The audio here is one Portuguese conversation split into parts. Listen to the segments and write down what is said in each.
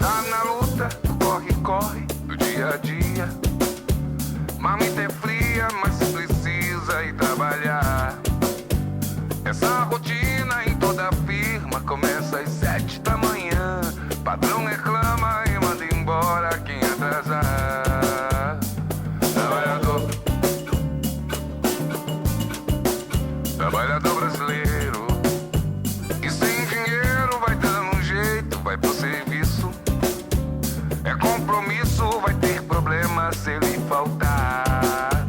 Tá na luta, corre do dia a dia. Mamita é fria, mas precisa ir trabalhar. Essa rotina em toda firma começa às 7 da manhã. Patrão reclama e manda embora quem atrasar. Trabalhador brasileiro, e sem dinheiro vai dando um jeito, vai pro serviço. É compromisso, vai ter problema se ele faltar.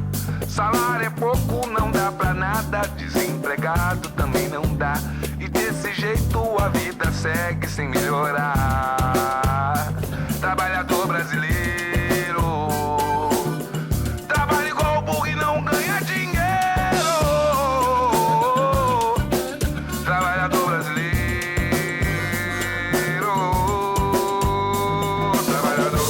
Salário é pouco, não dá pra nada, desempregado também não dá. E desse jeito a vida segue sem melhorar. Trabalhador brasileiro, trabalha igual burro e não ganha dinheiro. Trabalhador brasileiro, trabalhador.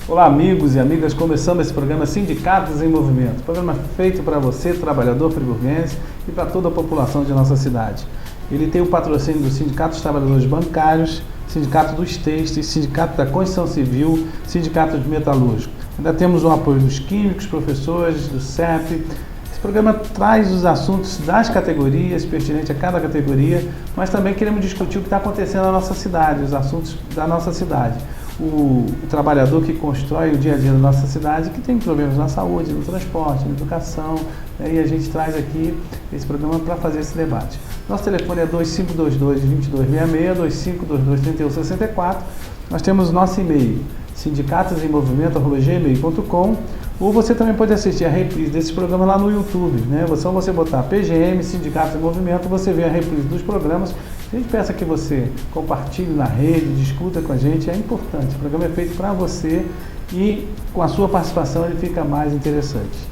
Olá amigos e amigas, começando esse programa Sindicatos em Movimento, programa feito para você, trabalhador friburguense, e para toda a população de nossa cidade. Ele tem o patrocínio do Sindicato dos Trabalhadores Bancários, Sindicato dos Têxteis, Sindicato da Construção Civil, Sindicato de Metalúrgico. Ainda temos o apoio dos químicos, professores, do CEP. Esse programa traz os assuntos das categorias, pertinentes a cada categoria, mas também queremos discutir o que está acontecendo na nossa cidade, os assuntos da nossa cidade. O trabalhador que constrói o dia a dia da nossa cidade, que tem problemas na saúde, no transporte, na educação, e a gente traz aqui esse programa para fazer esse debate. Nosso telefone é 2522-2266, 2522-3164. Nós temos nosso e-mail, sindicatosemmovimento@gmail.com, ou você também pode assistir a reprise desse programa lá no YouTube, né? Só você botar PGM, Sindicatos em Movimento, você vê a reprise dos programas. A gente peça que você compartilhe na rede, discuta com a gente, é importante. O programa é feito para você e com a sua participação ele fica mais interessante.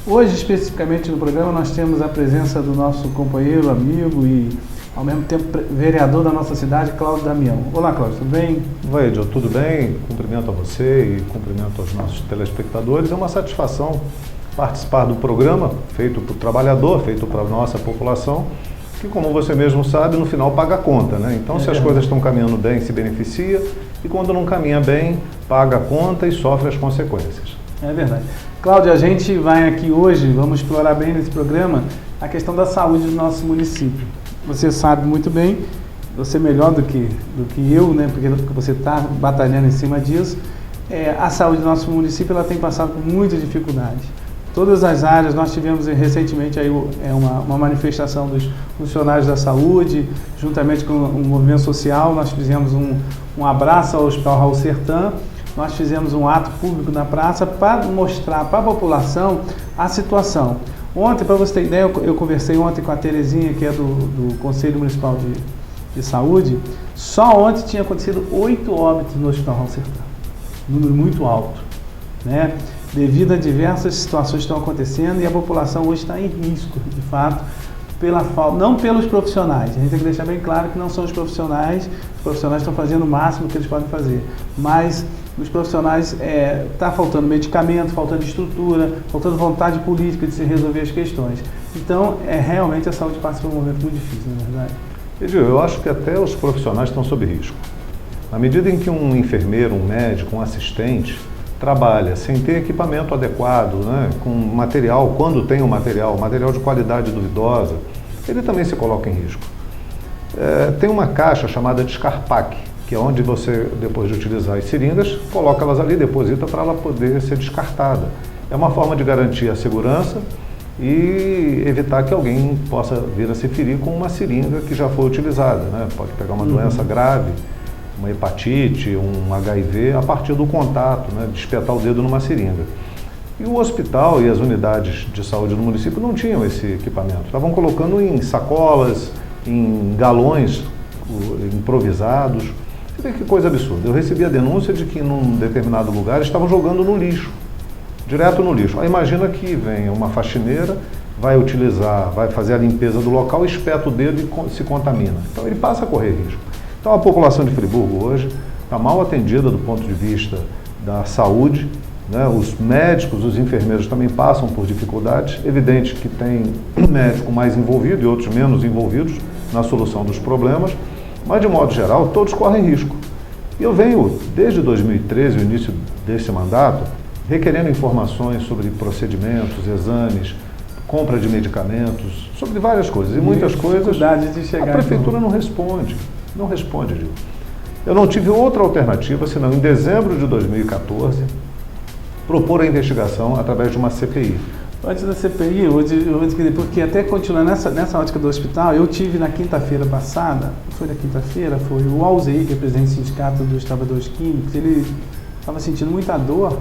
Hoje, especificamente no programa, nós temos a presença do nosso companheiro, amigo e, ao mesmo tempo, vereador da nossa cidade, Cláudio Damião. Olá, Cláudio, tudo bem? Oi, Edil, tudo bem? Cumprimento a você e cumprimento aos nossos telespectadores. É uma satisfação participar do programa feito para o trabalhador, feito para a nossa população, que, como você mesmo sabe, no final paga a conta, né? Então, se as coisas estão caminhando bem, se beneficia, e quando não caminha bem, paga a conta e sofre as consequências. É verdade. Cláudio, a gente vai aqui hoje, vamos explorar bem nesse programa a questão da saúde do nosso município. Você sabe muito bem, você melhor do que eu, né, porque você está batalhando em cima disso, a saúde do nosso município ela tem passado por muita dificuldade. Todas as áreas, nós tivemos recentemente aí uma manifestação dos funcionários da saúde, juntamente com o movimento social, nós fizemos um abraço ao Hospital Raul Sertã. Nós fizemos um ato público na praça para mostrar para a população a situação. Ontem, para você ter ideia, eu conversei ontem com a Terezinha, que é do Conselho Municipal de Saúde. Só ontem tinha acontecido 8 óbitos no Hospital Raul Sertã. Número muito alto, né? Devido a diversas situações que estão acontecendo e a população hoje está em risco, de fato, pela falta, não pelos profissionais. A gente tem que deixar bem claro que não são os profissionais estão fazendo o máximo que eles podem fazer, mas os profissionais está faltando medicamento, faltando estrutura, faltando vontade política de se resolver as questões. Então, realmente a saúde passa por um momento muito difícil, na verdade. Edil, eu acho que até os profissionais estão sob risco. Na medida em que um enfermeiro, um médico, um assistente trabalha sem ter equipamento adequado, né, com material, quando tem o material de qualidade duvidosa, ele também se coloca em risco. Tem uma caixa chamada de Scarpac, que é onde você, depois de utilizar as seringas, coloca elas ali, deposita para ela poder ser descartada. É uma forma de garantir a segurança e evitar que alguém possa vir a se ferir com uma seringa que já foi utilizada, né? Pode pegar uma doença grave, uma hepatite, um HIV, a partir do contato, né, de espetar o dedo numa seringa. E o hospital e as unidades de saúde do município não tinham esse equipamento. Estavam colocando em sacolas, em galões improvisados. Você vê que coisa absurda. Eu recebi a denúncia de que num determinado lugar estavam jogando no lixo, direto no lixo. Aí imagina que vem uma faxineira, vai fazer a limpeza do local, espeta o dedo e se contamina. Então ele passa a correr risco. Então a população de Friburgo hoje está mal atendida do ponto de vista da saúde, né? Os médicos, os enfermeiros também passam por dificuldades. Evidente que tem médico mais envolvido e outros menos envolvidos na solução dos problemas, mas de modo geral todos correm risco. E eu venho, desde 2013, o início desse mandato, requerendo informações sobre procedimentos, exames, compra de medicamentos, sobre várias coisas. E muitas coisas a prefeitura não responde. Não responde, Gil. Eu não tive outra alternativa, senão em dezembro de 2014, propor a investigação através de uma CPI. Antes da CPI, porque até continuando nessa ótica do hospital, eu tive na quinta-feira passada, foi o Alzei, que é presidente do Sindicato dos Trabalhadores Químicos, ele estava sentindo muita dor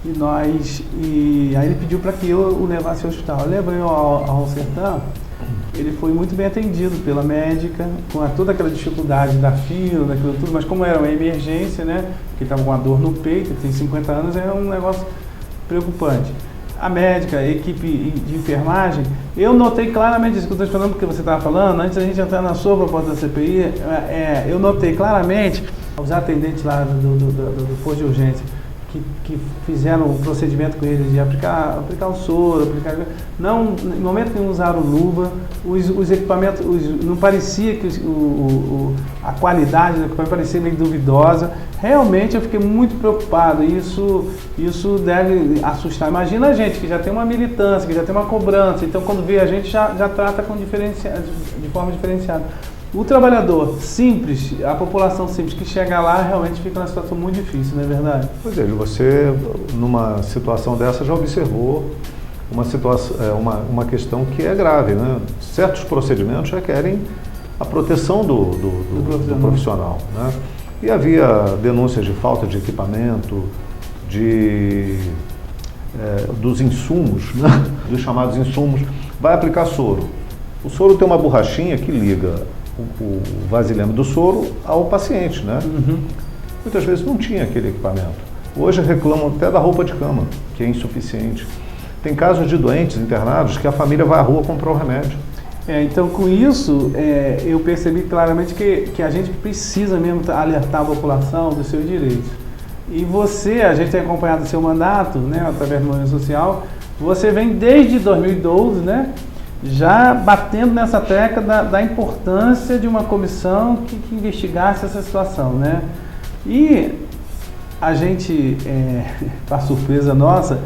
e aí ele pediu para que eu o levasse ao hospital. Eu levei ao Sertão, ele foi muito bem atendido pela médica, com toda aquela dificuldade da fila, daquilo tudo, mas como era uma emergência, né, porque estava com uma dor no peito, ele tem 50 anos, é um negócio preocupante. A médica, a equipe de enfermagem, eu notei claramente isso que eu estou falando, porque você estava falando, antes da gente entrar na sua proposta da CPI, eu notei claramente os atendentes lá do posto de urgência, que fizeram o procedimento com eles de aplicar o soro, não, em momento nenhum usaram luva, os equipamentos, não parecia que a qualidade do equipamento parecia meio duvidosa. Realmente eu fiquei muito preocupado, isso deve assustar. Imagina a gente que já tem uma militância, que já tem uma cobrança, então quando vê a gente já trata de forma diferenciada. O trabalhador simples, a população simples que chega lá, realmente fica numa situação muito difícil, não é verdade? Pois é, você, numa situação dessa, já observou uma questão que é grave, né? Certos procedimentos requerem a proteção do profissional, né? E havia denúncias de falta de equipamento, dos insumos, né? Dos chamados insumos. Vai aplicar soro. O soro tem uma borrachinha que liga o vasilhame do soro ao paciente, né? Uhum. Muitas vezes não tinha aquele equipamento. Hoje reclamam até da roupa de cama, que é insuficiente. Tem casos de doentes internados que a família vai à rua comprar o remédio. Então, com isso, eu percebi claramente que a gente precisa mesmo alertar a população dos seus direitos. E a gente tem acompanhado o seu mandato, né, através do movimento social, você vem desde 2012, né, já batendo nessa tecla da importância de uma comissão que investigasse essa situação, né? E a gente, para surpresa nossa,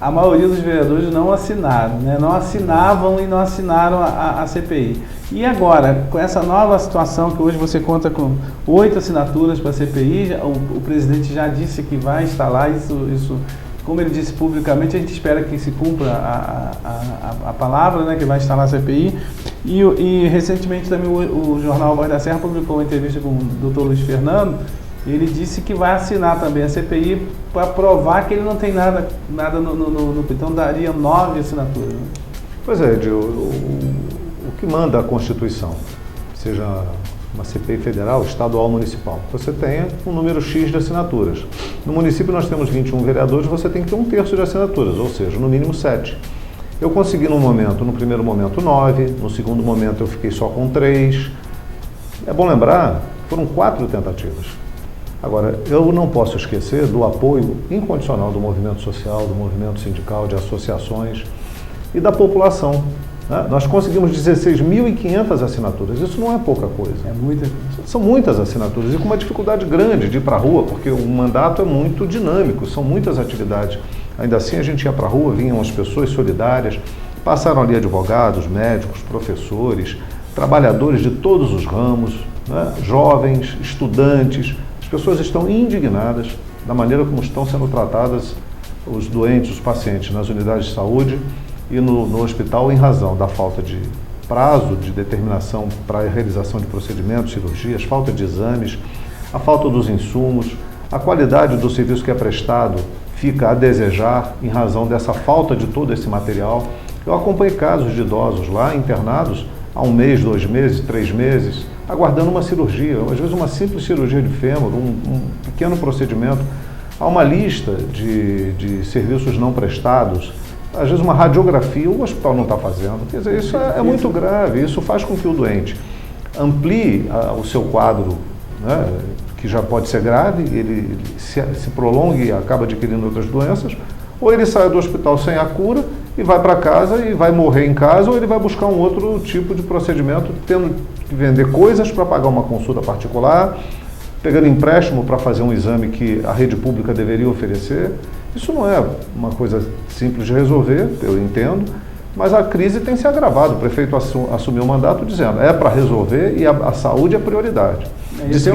a maioria dos vereadores não assinaram, né? Não assinavam e não assinaram a CPI. E agora, com essa nova situação que hoje você conta com 8 assinaturas para a CPI, o presidente já disse que vai instalar isso. Como ele disse publicamente, a gente espera que se cumpra a palavra, né, que vai instalar a CPI. E recentemente também o jornal Voz da Serra publicou uma entrevista com o Dr. Luiz Fernando. Ele disse que vai assinar também a CPI para provar que ele não tem nada no então daria 9 assinaturas. Né? Pois é, Edil, o que manda a Constituição, seja uma CPI federal, estadual ou municipal, você tem um número X de assinaturas. No município nós temos 21 vereadores, você tem que ter 1/3 de assinaturas, ou seja, no mínimo 7. Eu consegui no primeiro momento 9, no segundo momento eu fiquei só com 3. É bom lembrar, foram 4 tentativas. Agora, eu não posso esquecer do apoio incondicional do movimento social, do movimento sindical, de associações e da população. Nós conseguimos 16.500 assinaturas, isso não é pouca coisa. São muitas assinaturas e com uma dificuldade grande de ir para a rua, porque o mandato é muito dinâmico, são muitas atividades. Ainda assim a gente ia para a rua, vinham as pessoas solidárias, passaram ali advogados, médicos, professores, trabalhadores de todos os ramos, né? Jovens, estudantes. As pessoas estão indignadas da maneira como estão sendo tratadas os doentes, os pacientes nas unidades de saúde e no hospital em razão da falta de prazo de determinação para a realização de procedimentos, cirurgias, falta de exames, a falta dos insumos, a qualidade do serviço que é prestado fica a desejar em razão dessa falta de todo esse material. Eu acompanhei casos de idosos lá internados há 1 mês, 2 meses, 3 meses, aguardando uma cirurgia, às vezes uma simples cirurgia de fêmur, um pequeno procedimento. Há uma lista de serviços não prestados, às vezes uma radiografia, o hospital não está fazendo. Quer dizer, isso é muito grave, isso faz com que o doente amplie o seu quadro, né, que já pode ser grave, ele se prolongue e acaba adquirindo outras doenças, ou ele sai do hospital sem a cura e vai para casa e vai morrer em casa, ou ele vai buscar um outro tipo de procedimento, tendo que vender coisas para pagar uma consulta particular, pegando empréstimo para fazer um exame que a rede pública deveria oferecer. Isso não é uma coisa simples de resolver, eu entendo, mas a crise tem se agravado. O prefeito assumiu o mandato dizendo para resolver e a saúde é prioridade. Disse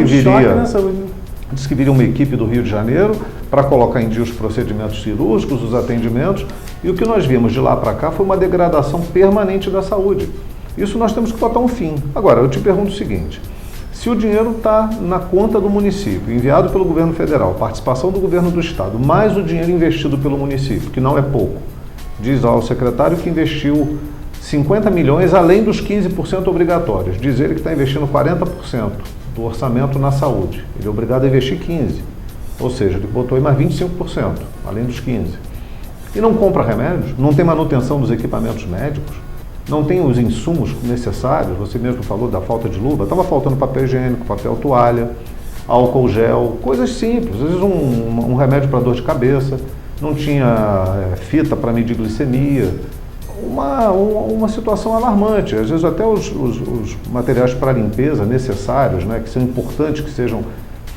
que viria uma equipe do Rio de Janeiro para colocar em dia os procedimentos cirúrgicos, os atendimentos, e o que nós vimos de lá para cá foi uma degradação permanente da saúde. Isso nós temos que botar um fim. Agora, eu te pergunto o seguinte: se o dinheiro está na conta do município, enviado pelo governo federal, participação do governo do estado, mais o dinheiro investido pelo município, que não é pouco, diz ao secretário que investiu 50 milhões além dos 15% obrigatórios, diz ele que está investindo 40% do orçamento na saúde, ele é obrigado a investir 15%, ou seja, ele botou aí mais 25%, além dos 15%. E não compra remédios, não tem manutenção dos equipamentos médicos, não tem os insumos necessários, você mesmo falou da falta de luva, estava faltando papel higiênico, papel toalha, álcool gel, coisas simples, às vezes um remédio para dor de cabeça, não tinha fita para medir glicemia, uma situação alarmante. Às vezes até os materiais para limpeza necessários, né, que são importantes que sejam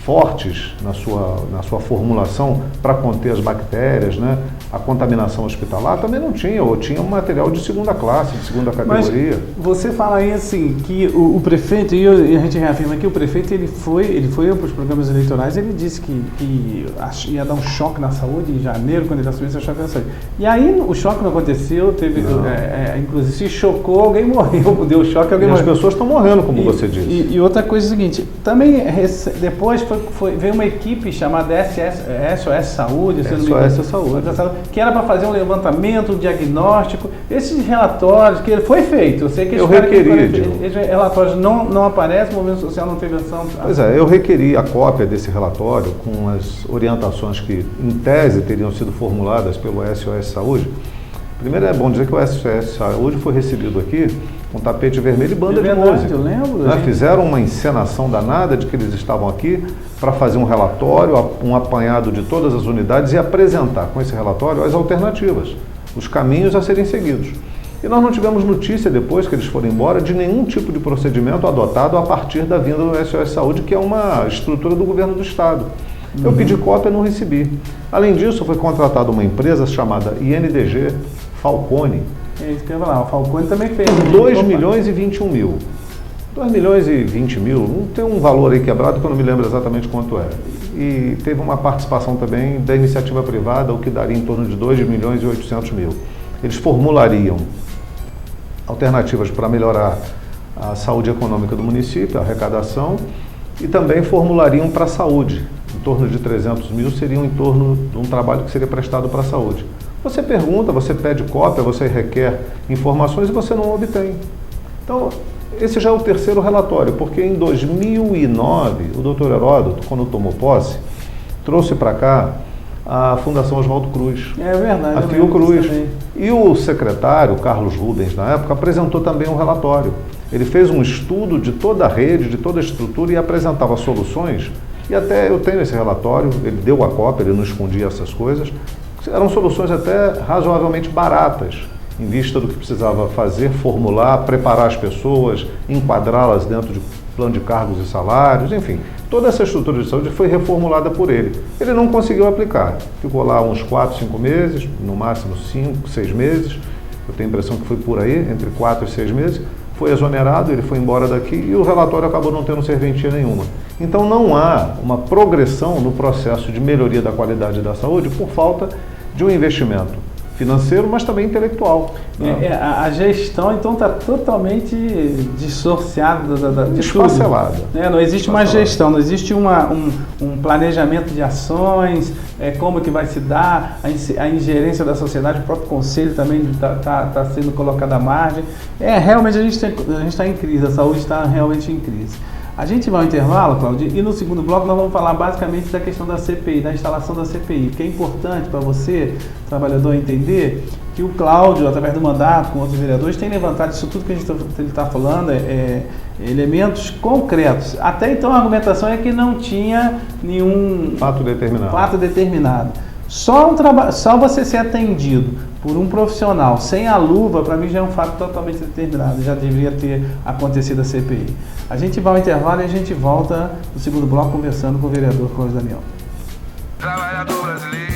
fortes na sua formulação para conter as bactérias, né, a contaminação hospitalar, também não tinha, ou tinha um material de segunda classe, de segunda categoria. Mas você fala aí assim, que o prefeito, e a gente reafirma aqui, o prefeito ele foi para os programas eleitorais, ele disse que ia dar um choque na saúde em janeiro, quando ele assumiu esse choque na saúde. E aí o choque não aconteceu, teve, inclusive se chocou, alguém morreu, deu choque, alguém morreu. As pessoas estão morrendo, como você disse. E outra coisa é o seguinte, também depois veio uma equipe chamada SOS Saúde, SOS Saúde, que era para fazer um levantamento, um diagnóstico. Esses relatórios, que foi feito, eu sei que esses relatórios não aparecem, o movimento social não teve ação. Pois é, eu requeri a cópia desse relatório com as orientações que, em tese, teriam sido formuladas pelo SOS Saúde. Primeiro é bom dizer que o SOS Saúde foi recebido aqui com tapete vermelho e banda de música. Eu lembro. Fizeram uma encenação danada de que eles estavam aqui para fazer um relatório, um apanhado de todas as unidades e apresentar com esse relatório as alternativas, os caminhos a serem seguidos. E nós não tivemos notícia depois que eles foram embora de nenhum tipo de procedimento adotado a partir da vinda do SOS Saúde, que é uma estrutura do governo do estado. Eu pedi cópia e não recebi. Além disso, foi contratada uma empresa chamada INDG Falcone. É isso que eu ia falar, o Falcone também fez. 2 milhões e 21 mil. 2 milhões e 20 mil, não tem um valor aí quebrado que eu não me lembro exatamente quanto é. E teve uma participação também da iniciativa privada, o que daria em torno de 2 milhões e 800 mil. Eles formulariam alternativas para melhorar a saúde econômica do município, a arrecadação, e também formulariam para a saúde. Em torno de 300 mil seriam em torno de um trabalho que seria prestado para a saúde. Você pergunta, você pede cópia, você requer informações e você não obtém. Então, esse já é o terceiro relatório, porque em 2009, o doutor Heródoto, quando tomou posse, trouxe para cá a Fundação Oswaldo Cruz. É verdade. A Fiocruz. E o secretário, Carlos Rubens, na época, apresentou também um relatório. Ele fez um estudo de toda a rede, de toda a estrutura e apresentava soluções. E até eu tenho esse relatório, ele deu a cópia, ele não escondia essas coisas. Eram soluções até razoavelmente baratas, em vista do que precisava fazer, formular, preparar as pessoas, enquadrá-las dentro de plano de cargos e salários, enfim. Toda essa estrutura de saúde foi reformulada por ele. Ele não conseguiu aplicar. Ficou lá uns 4, 5 meses, no máximo 5, 6 meses. Eu tenho a impressão que foi por aí, entre 4 e 6 meses. Foi exonerado, ele foi embora daqui e o relatório acabou não tendo serventia nenhuma. Então não há uma progressão no processo de melhoria da qualidade da saúde por falta de um investimento financeiro, mas também intelectual. A gestão, então, está totalmente dissociada de esfacelada. Não existe uma gestão, não existe um planejamento de ações, como que vai se dar, a ingerência da sociedade, o próprio conselho também está sendo colocado à margem. Realmente a gente está em crise, a saúde está realmente em crise. A gente vai ao intervalo, Cláudio, e no segundo bloco nós vamos falar basicamente da questão da CPI, da instalação da CPI, porque é importante para você, trabalhador, entender que o Cláudio, através do mandato com outros vereadores, tem levantado isso tudo que ele está falando, elementos concretos. Até então a argumentação é que não tinha nenhum fato determinado. Só você ser atendido por um profissional sem a luva, para mim já é um fato totalmente determinado, já deveria ter acontecido a CPI. A gente vai ao intervalo e a gente volta no segundo bloco conversando com o vereador Cláudio Damião. Trabalhador brasileiro,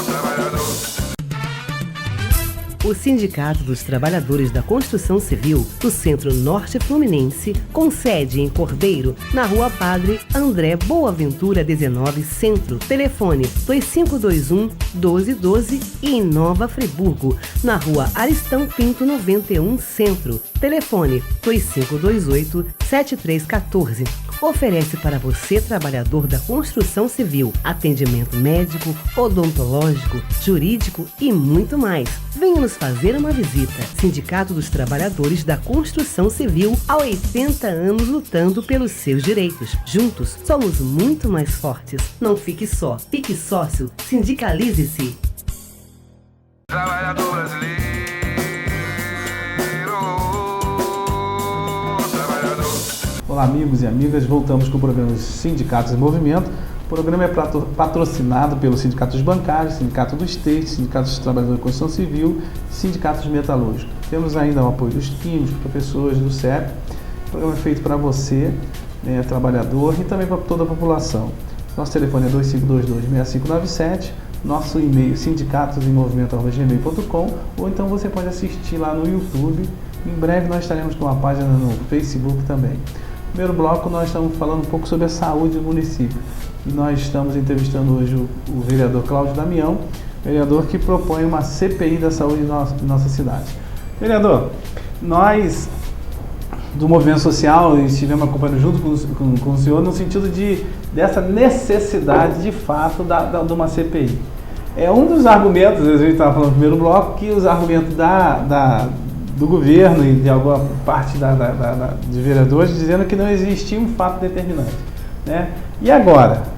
trabalhador. O Sindicato dos Trabalhadores da Construção Civil do Centro Norte Fluminense, com sede em Cordeiro, na Rua Padre André Boaventura 19 Centro, telefone 2521-1212 e em Nova Friburgo, na Rua Aristão Pinto 91 Centro, telefone 2528-7314. Oferece para você, trabalhador da construção civil, atendimento médico, odontológico, jurídico e muito mais. Venha nos fazer uma visita. Sindicato dos Trabalhadores da Construção Civil, há 80 anos lutando pelos seus direitos. Juntos, somos muito mais fortes. Não fique só, fique sócio, sindicalize-se. Trabalhador brasileiro, trabalhador. Olá, amigos e amigas, voltamos com o programa Sindicatos em Movimento. O programa é patrocinado pelos sindicatos bancários, Sindicato do Estado, Sindicato dos Trabalhadores da Construção Civil e Sindicatos Metalúrgicos. Temos ainda o apoio dos químicos, professores, do CEP. O programa é feito para você, trabalhador, e também para toda a população. Nosso telefone é 2522-6597, nosso e-mail sindicatosemmovimento@gmail.com, ou então você pode assistir lá no YouTube. Em breve nós estaremos com uma página no Facebook também. No primeiro bloco nós estamos falando um pouco sobre a saúde do município. E nós estamos entrevistando hoje o vereador Cláudio Damião, vereador que propõe uma CPI da saúde em nossa cidade. Vereador, nós do Movimento Social estivemos acompanhando junto com o senhor no sentido dessa necessidade de fato de uma CPI. É um dos argumentos, a gente estava falando no primeiro bloco, que os argumentos do governo e de alguma parte de vereadores dizendo que não existia um fato determinante, né? E agora,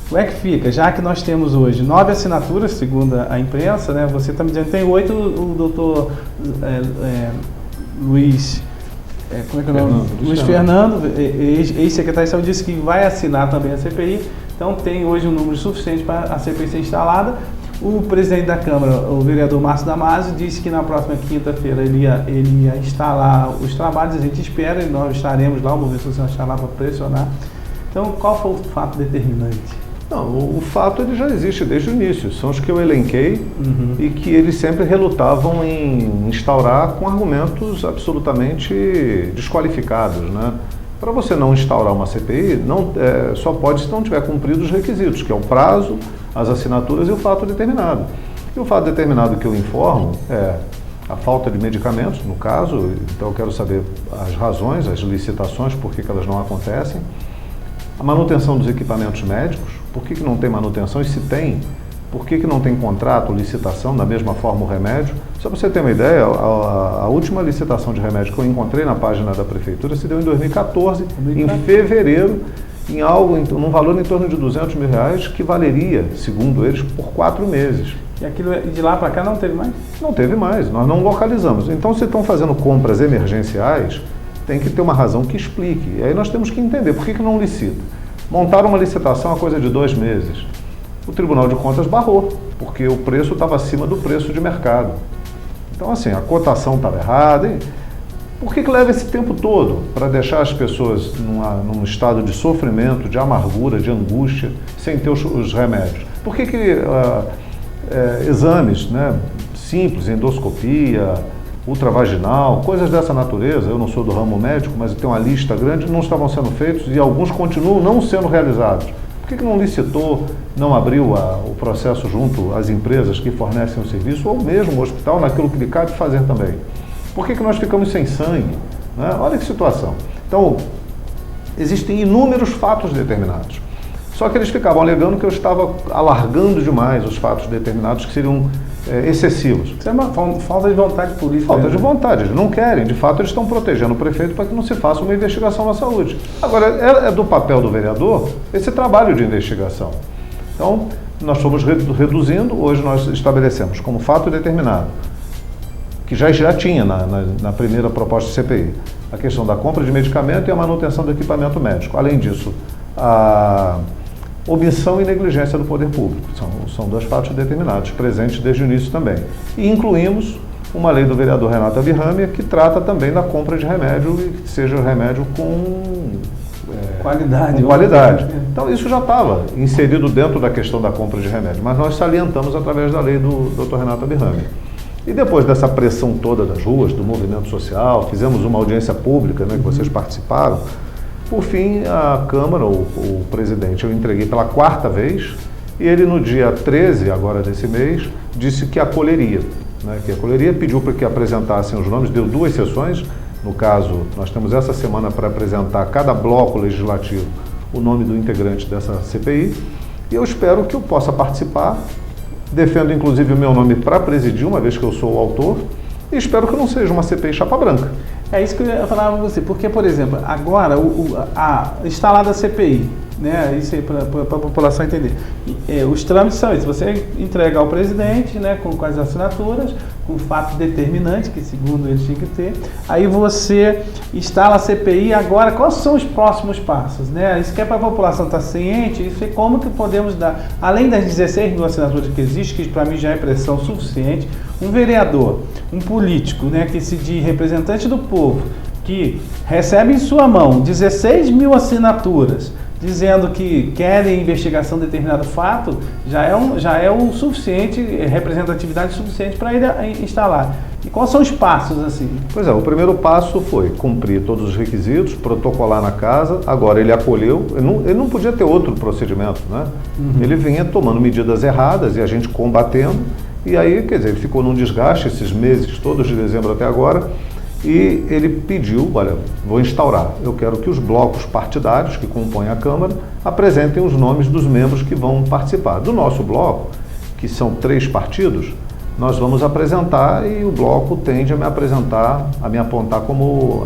como é que fica? Já que nós temos hoje 9 assinaturas, segundo a imprensa, né? Você está me dizendo que tem 8, o doutor Luiz, como é que é o nome? Luiz Fernando, ex-secretário de Saúde, disse que vai assinar também a CPI, então tem hoje um número suficiente para a CPI ser instalada. O presidente da Câmara, o vereador Márcio Damasio, disse que na próxima quinta-feira ele ia instalar os trabalhos, a gente espera, e nós estaremos lá, o Movimento Social está lá para pressionar. Então, qual foi o fato determinante? Não, o fato ele já existe desde o início, são os que eu elenquei e que eles sempre relutavam em instaurar com argumentos absolutamente desqualificados, né? Para você não instaurar uma CPI, só pode se não tiver cumprido os requisitos, que é o prazo, as assinaturas e o fato determinado. E o fato determinado que eu informo é a falta de medicamentos, no caso, então eu quero saber as razões, as licitações, por que elas não acontecem, a manutenção dos equipamentos médicos, por que não tem manutenção e se tem, por que não tem contrato, licitação, da mesma forma o remédio. Só para você ter uma ideia, a última licitação de remédio que eu encontrei na página da Prefeitura se deu em 2014, em fevereiro, num valor em torno de R$200 mil, que valeria, segundo eles, por 4 meses. E aquilo de lá para cá não teve mais? Não teve mais, nós não localizamos. Então, se estão fazendo compras emergenciais, tem que ter uma razão que explique. E aí nós temos que entender por que não licita. Montaram uma licitação a coisa de 2 meses. O Tribunal de Contas barrou, porque o preço estava acima do preço de mercado. Então, assim, a cotação estava errada. E por que leva esse tempo todo para deixar as pessoas num estado de sofrimento, de amargura, de angústia, sem ter os remédios? Por que exames, né, simples, endoscopia, ultravaginal, coisas dessa natureza, eu não sou do ramo médico, mas eu tenho uma lista grande, não estavam sendo feitos e alguns continuam não sendo realizados? Por que não licitou, não abriu o processo junto às empresas que fornecem o serviço, ou mesmo o hospital, naquilo que lhe cabe fazer também? Por que nós ficamos sem sangue? Né? Olha que situação. Então, existem inúmeros fatos determinados. Só que eles ficavam alegando que eu estava alargando demais os fatos determinados, que seriam excessivos. Isso é uma falta de vontade política. Falta de vontade, eles não querem. De fato, eles estão protegendo o prefeito para que não se faça uma investigação na saúde. Agora, é do papel do vereador esse trabalho de investigação. Então, nós fomos reduzindo, hoje nós estabelecemos como fato determinado, que já tinha na primeira proposta de CPI, a questão da compra de medicamento e a manutenção do equipamento médico. Além disso, a omissão e negligência do poder público. São dois fatos determinados, presentes desde o início também. E incluímos uma lei do vereador Renato Abirrâmia que trata também da compra de remédio e que seja remédio com qualidade. Então isso já estava inserido dentro da questão da compra de remédio, mas nós salientamos através da lei do Dr. Renato Abirrâmia. E depois dessa pressão toda das ruas, do movimento social, fizemos uma audiência pública, né, que vocês participaram. Por fim, a Câmara, o presidente, eu entreguei pela 4ª vez, e ele no dia 13, agora desse mês, disse que acolheria. Né, que acolheria, pediu para que apresentassem os nomes, deu 2 sessões. No caso, nós temos essa semana para apresentar cada bloco legislativo o nome do integrante dessa CPI, e eu espero que eu possa participar. Defendo inclusive o meu nome para presidir, uma vez que eu sou o autor, e espero que não seja uma CPI chapa branca. É isso que eu ia falar para você, porque, por exemplo, agora a instalada CPI, né, isso aí para a população entender, os trâmites são esses: você entrega ao presidente, né, com as assinaturas, com o fato determinante, que segundo ele tinha que ter, aí você instala a CPI. Agora, quais são os próximos passos? Né? Isso que é para a população estar ciente, isso é como que podemos dar, além das 16 mil assinaturas que existem, que para mim já é pressão suficiente, um vereador, um político, né, que se diz representante do povo, que recebe em sua mão 16 mil assinaturas, dizendo que querem investigação de determinado fato, já é o suficiente, representatividade suficiente para ele instalar. E quais são os passos, assim? Pois é, o primeiro passo foi cumprir todos os requisitos, protocolar na casa. Agora ele acolheu, ele não podia ter outro procedimento, né? Ele vinha tomando medidas erradas e a gente combatendo, e aí, quer dizer, ele ficou num desgaste esses meses todos de dezembro até agora. E ele pediu, olha, vou instaurar, eu quero que os blocos partidários que compõem a Câmara apresentem os nomes dos membros que vão participar. Do nosso bloco, que são 3 partidos, nós vamos apresentar, e o bloco tende a me apontar como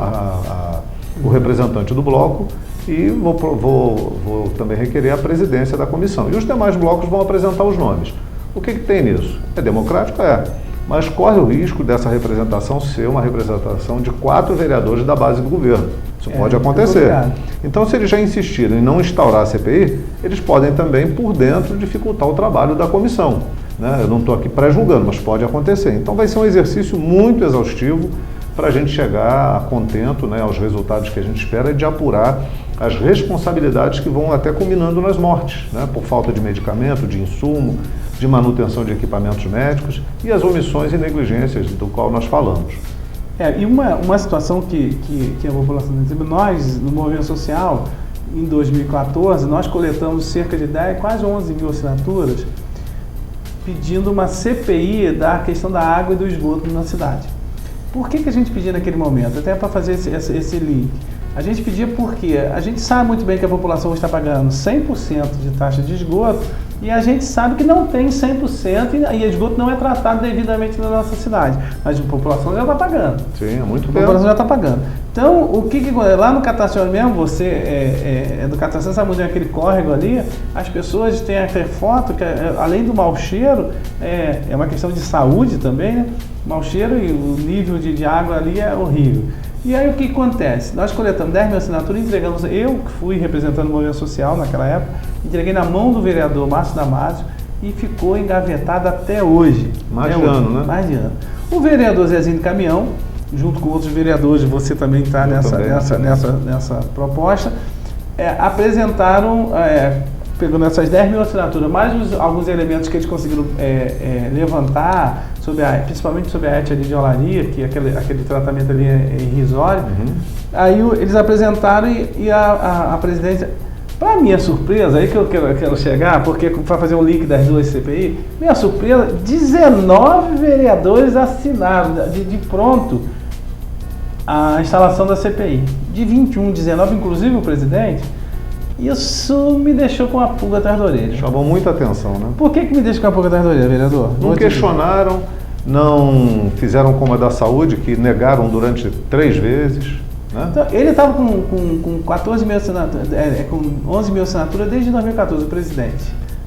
o representante do bloco, e vou também requerer a presidência da comissão. E os demais blocos vão apresentar os nomes. O que tem nisso? É democrático? É. Mas corre o risco dessa representação ser uma representação de 4 vereadores da base do governo. Isso pode acontecer. Então, se eles já insistiram em não instaurar a CPI, eles podem também, por dentro, dificultar o trabalho da comissão. Né? Eu não estou aqui pré-julgando, mas pode acontecer. Então, vai ser um exercício muito exaustivo para a gente chegar a contento, né, aos resultados que a gente espera, de apurar as responsabilidades que vão até culminando nas mortes, né, por falta de medicamento, de insumo, de manutenção de equipamentos médicos e as omissões e negligências do qual nós falamos. E uma situação que a população recebe, nós, no Movimento Social, em 2014, nós coletamos cerca de 10, quase 11 mil assinaturas, pedindo uma CPI da questão da água e do esgoto na cidade. Por que a gente pedia naquele momento? Até para fazer esse link. A gente pedia porque a gente sabe muito bem que a população está pagando 100% de taxa de esgoto, e a gente sabe que não tem 100% e esgoto não é tratado devidamente na nossa cidade. Mas a população já está pagando. Sim, é muito bem. A população já está pagando. Então, lá no Catação mesmo, do Catação, sabe onde é aquele córrego ali? As pessoas têm aquela foto que, além do mau cheiro, é uma questão de saúde também, né? O mau cheiro e o nível de água ali é horrível. E aí o que acontece? Nós coletamos 10 mil assinaturas, entregamos, eu que fui representando o movimento social naquela época, entreguei na mão do vereador Márcio Damasio e ficou engavetado até hoje. Mais de ano, né? Mais de ano. O vereador Zezinho do Caminhão, junto com outros vereadores, você também está nessa proposta, apresentaram, pegando essas 10 mil assinaturas, mais alguns elementos que eles conseguiram levantar, principalmente sobre a ética de olaria, que aquele tratamento ali é irrisório. Aí eles apresentaram e a presidência, para minha surpresa, aí que eu quero chegar, porque para fazer um link das 2 CPI, minha surpresa, 19 vereadores assinaram de pronto a instalação da CPI. De 21, 19, inclusive o presidente. Isso me deixou com a pulga atrás da orelha. Chamou muita atenção, né? Por que me deixa com a pulga atrás da orelha, vereador? Não questionaram, não fizeram como a da saúde, que negaram durante 3 vezes. Né? Então, ele estava com 14 mil assinaturas, com 11 mil assinaturas desde 2014, o presidente.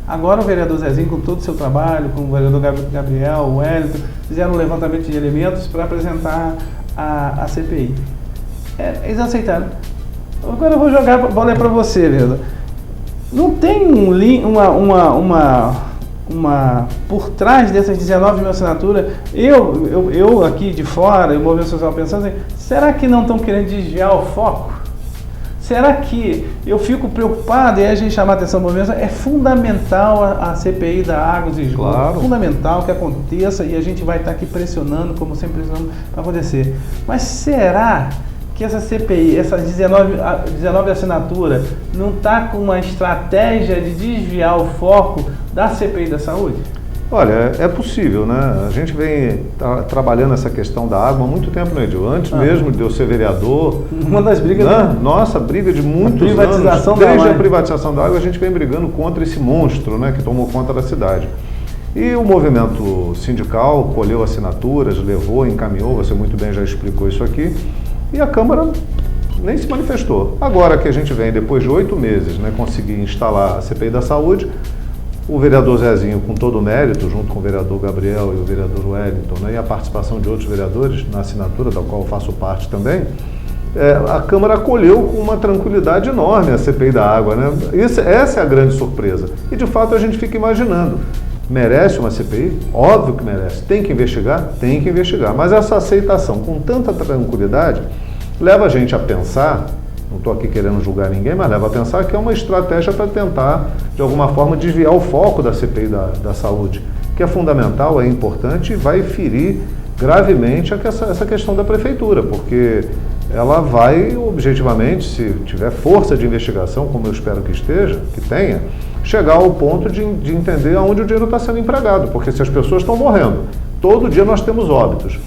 Agora o vereador Zezinho, com todo o seu trabalho, com o vereador Gabriel, o Wellington, fizeram um levantamento de elementos para apresentar a CPI. Eles aceitaram. Agora eu vou ler para você, vereador. Não tem por trás dessas 19 mil assinaturas, eu aqui de fora, o Movimento Social pensando assim, será que não estão querendo desviar o foco? Será que eu fico preocupado, e a gente chamar a atenção do movimento, é fundamental a CPI da água e esgoto, claro. Fundamental que aconteça e a gente vai estar aqui pressionando, como sempre pressionamos para acontecer. Mas será que essa CPI, essas 19 assinaturas, não está com uma estratégia de desviar o foco da CPI da saúde? Olha, é possível, né? A gente vem trabalhando essa questão da água há muito tempo, né, Edil? Antes mesmo de eu ser vereador. Uma das brigas... Né? Nossa, briga de muitos anos. Desde a privatização da água, a gente vem brigando contra esse monstro, né, que tomou conta da cidade. E o movimento sindical colheu assinaturas, levou, encaminhou, você muito bem já explicou isso aqui, e a Câmara nem se manifestou. Agora que a gente vem, depois de 8 meses, né, conseguir instalar a CPI da Saúde, o vereador Zezinho, com todo o mérito, junto com o vereador Gabriel e o vereador Wellington, né, e a participação de outros vereadores na assinatura, da qual eu faço parte também, a Câmara acolheu com uma tranquilidade enorme a CPI da água, né? Essa é a grande surpresa. E, de fato, a gente fica imaginando, merece uma CPI? Óbvio que merece. Tem que investigar? Tem que investigar. Mas essa aceitação com tanta tranquilidade leva a gente a pensar, não estou aqui querendo julgar ninguém, mas leva a pensar que é uma estratégia para tentar, de alguma forma, desviar o foco da CPI da saúde, que é fundamental, é importante e vai ferir gravemente essa questão da prefeitura, porque ela vai, objetivamente, se tiver força de investigação, como eu espero que esteja, que tenha, chegar ao ponto de entender aonde o dinheiro está sendo empregado, porque se as pessoas estão morrendo, todo dia nós temos óbitos.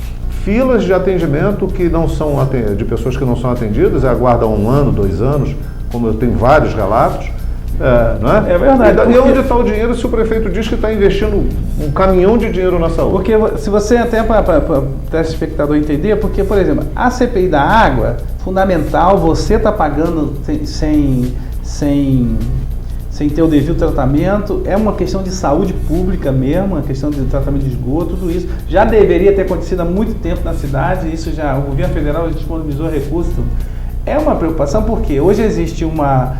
Filas de atendimento que não são de pessoas que não são atendidas, aguardam 1 ano, 2 anos, como eu tenho vários relatos, não é? É verdade. E onde está o dinheiro se o prefeito diz que está investindo um caminhão de dinheiro na saúde? Porque se você, até para o telespectador entender, porque, por exemplo, a CPI da água, fundamental, você está pagando sem ter o devido tratamento, é uma questão de saúde pública mesmo, uma questão de tratamento de esgoto, tudo isso já deveria ter acontecido há muito tempo na cidade, isso já, o governo federal disponibilizou recursos. É uma preocupação porque hoje existe uma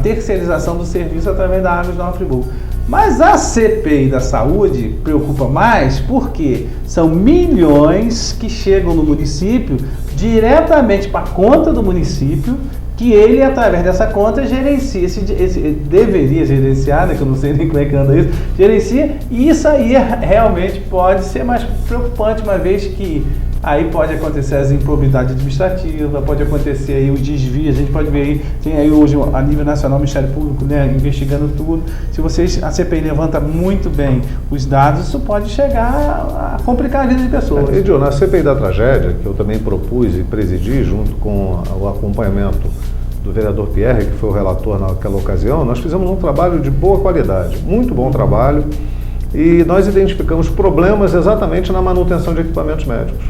terceirização do serviço através da Águas de Nova Friburgo. Mas a CPI da saúde preocupa mais porque são milhões que chegam no município diretamente para a conta do município, que ele, através dessa conta, gerencia, deveria gerenciar, né, que eu não sei nem como é que anda isso, gerencia, e isso aí realmente pode ser mais preocupante, uma vez que aí pode acontecer as improbidades administrativas, pode acontecer aí os desvios, a gente pode ver aí, tem aí hoje a nível nacional o Ministério Público, né, investigando tudo. Se a CPI levanta muito bem os dados, isso pode chegar a complicar a vida de pessoas. Edil, na CPI da tragédia, que eu também propus e presidi junto com o acompanhamento do vereador Pierre, que foi o relator naquela ocasião, nós fizemos um trabalho de boa qualidade, muito bom trabalho, e nós identificamos problemas exatamente na manutenção de equipamentos médicos.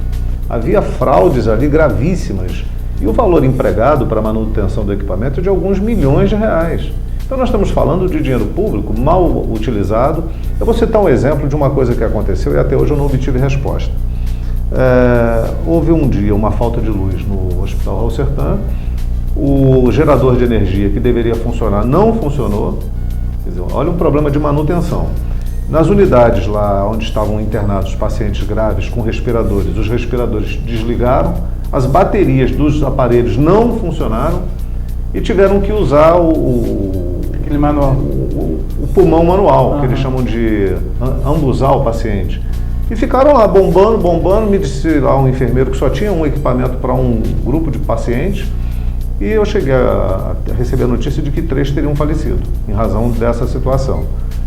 Havia fraudes ali gravíssimas e o valor empregado para a manutenção do equipamento é de alguns milhões de reais. Então nós estamos falando de dinheiro público mal utilizado. Eu vou citar um exemplo de uma coisa que aconteceu e até hoje eu não obtive resposta. Houve um dia uma falta de luz no Hospital Raul Sertã, o gerador de energia que deveria funcionar não funcionou. Quer dizer, olha um problema de manutenção. Nas unidades lá onde estavam internados pacientes graves com respiradores, os respiradores desligaram, as baterias dos aparelhos não funcionaram e tiveram que usar o pulmão manual, que eles chamam de ambusar o paciente. E ficaram lá bombando, me disse lá um enfermeiro que só tinha um equipamento para um grupo de pacientes, e eu cheguei a receber a notícia de que 3 teriam falecido em razão dessa situação.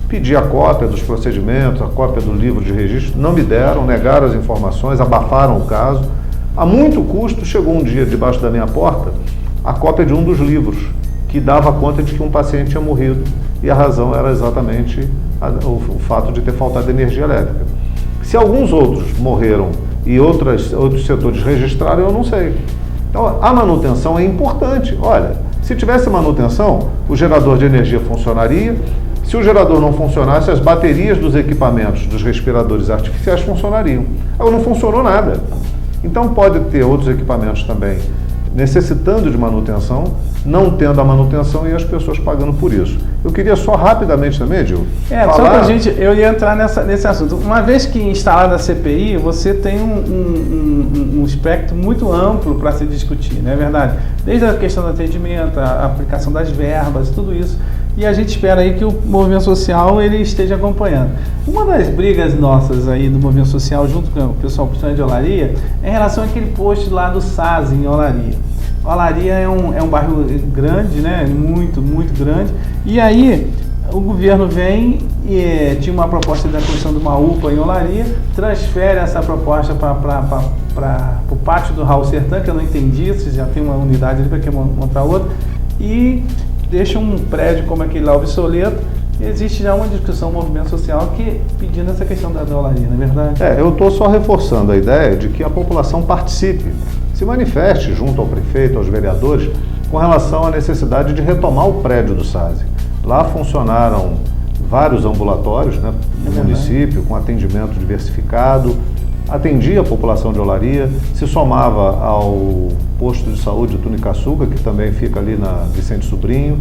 Pedi a cópia dos procedimentos, a cópia do livro de registro, não me deram, negaram as informações, abafaram o caso. A muito custo, chegou um dia debaixo da minha porta a cópia de um dos livros, que dava conta de que um paciente tinha morrido, e a razão era exatamente o fato de ter faltado energia elétrica. Se alguns outros morreram e outros setores registraram, eu não sei. Então, a manutenção é importante. Olha, se tivesse manutenção, o gerador de energia funcionaria. Se o gerador não funcionasse, as baterias dos equipamentos, dos respiradores artificiais funcionariam. Agora não funcionou nada. Então pode ter outros equipamentos também necessitando de manutenção, não tendo a manutenção e as pessoas pagando por isso. Eu queria só rapidamente também, Edil, só pra gente, eu ia entrar nesse assunto. Uma vez que instalada a CPI, você tem um espectro muito amplo para se discutir, não é verdade? Desde a questão do atendimento, a aplicação das verbas, tudo isso. E a gente espera aí que o movimento social ele esteja acompanhando. Uma das brigas nossas aí do movimento social, junto com o pessoal de Olaria, é em relação àquele post lá do SAS em Olaria. Olaria é um bairro grande, né? Muito, muito grande. E aí o governo vem e tinha uma proposta da construção de uma UPA em Olaria, transfere essa proposta para o pátio do Raul Sertã, que eu não entendi, se já tem uma unidade ali para que montar outra, e deixa um prédio como aquele lá obsoleto. Existe já uma discussão, um movimento social que pedindo essa questão da Olaria, não é verdade? Eu estou só reforçando a ideia de que a população participe, se manifeste junto ao prefeito, aos vereadores, com relação à necessidade de retomar o prédio do SASE. Lá funcionaram vários ambulatórios, né, no município, com atendimento diversificado, atendia a população de Olaria, se somava ao posto de saúde de Tunicaçuca, que também fica ali na Vicente Sobrinho,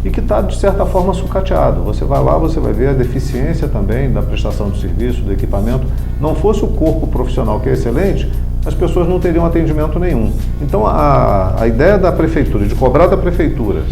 e que está, de certa forma, sucateado. Você vai lá, você vai ver a deficiência também da prestação do serviço, do equipamento. Não fosse o corpo profissional, que é excelente, as pessoas não teriam atendimento nenhum. Então, a ideia da prefeitura, de cobrar da prefeitura,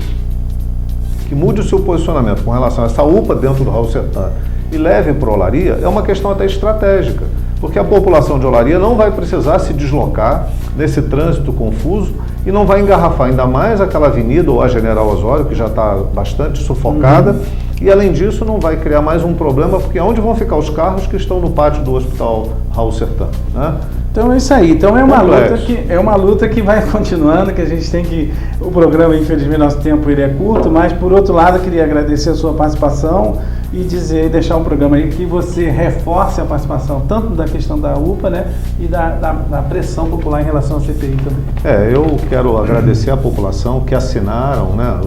que mude o seu posicionamento com relação a essa UPA dentro do Raul Sertã e leve para Olaria, é uma questão até estratégica, porque a população de Olaria não vai precisar se deslocar nesse trânsito confuso e não vai engarrafar ainda mais aquela avenida ou a General Osório, que já está bastante sufocada, e além disso não vai criar mais um problema, porque onde vão ficar os carros que estão no pátio do Hospital Raul Sertã, né? Então é isso aí. Então é uma luta que vai continuando, que a gente tem que... O programa, infelizmente, nosso tempo ele é curto, mas por outro lado, eu queria agradecer a sua participação e deixar um programa aí que você reforce a participação tanto da questão da UPA, né, e da pressão popular em relação à CPI também. Eu quero agradecer à população que assinaram, né,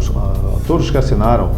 todos que assinaram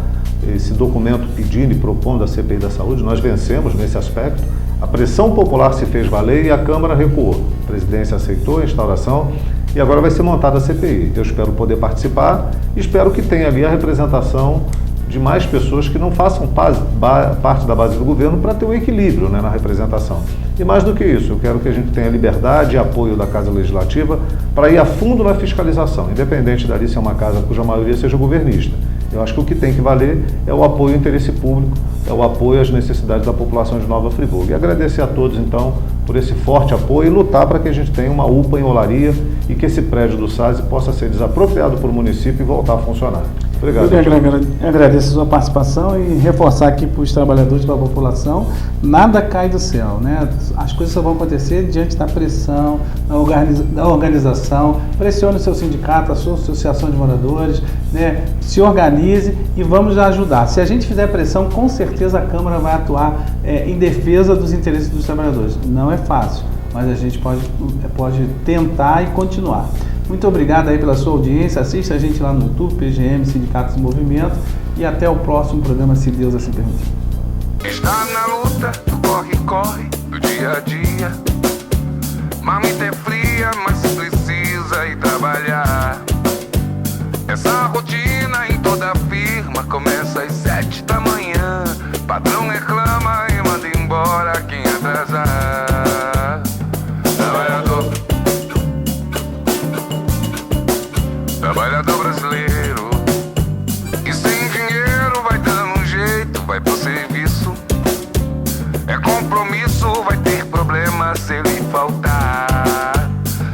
esse documento pedindo e propondo a CPI da saúde. Nós vencemos nesse aspecto. A pressão popular se fez valer e a Câmara recuou. A presidência aceitou a instauração e agora vai ser montada a CPI. Eu espero poder participar e espero que tenha ali a representação de mais pessoas que não façam parte da base do governo para ter um equilíbrio, né, na representação. E mais do que isso, eu quero que a gente tenha liberdade e apoio da Casa Legislativa para ir a fundo na fiscalização, independente dali se é uma casa cuja maioria seja governista. Eu acho que o que tem que valer é o apoio ao interesse público, é o apoio às necessidades da população de Nova Friburgo. E agradecer a todos, então, por esse forte apoio e lutar para que a gente tenha uma UPA em Olaria e que esse prédio do SASE possa ser desapropriado por município e voltar a funcionar. Obrigado. Eu agradeço a sua participação e reforçar aqui para os trabalhadores, para a população, nada cai do céu, né? As coisas só vão acontecer diante da pressão, da organização. Pressione o seu sindicato, a sua associação de moradores, né? Se organize e vamos ajudar. Se a gente fizer pressão, com certeza a Câmara vai atuar em defesa dos interesses dos trabalhadores. Não é fácil, mas a gente pode tentar e continuar. Muito obrigado aí pela sua audiência. Assista a gente lá no YouTube, PGM, Sindicatos em Movimento. E até o próximo programa, se Deus assim permitir. Está na luta, corre do dia a dia. Marmita é fria, mas precisa ir trabalhar. Essa rotina em toda firma começa às 7 da manhã. Patrão reclama e manda embora quem atrasar. Trabalhador brasileiro, que sem dinheiro vai dando um jeito, vai pro serviço. É compromisso, vai ter problema se ele faltar.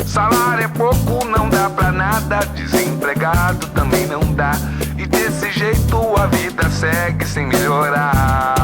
Salário é pouco, não dá pra nada, desempregado também não dá. E desse jeito a vida segue sem melhorar.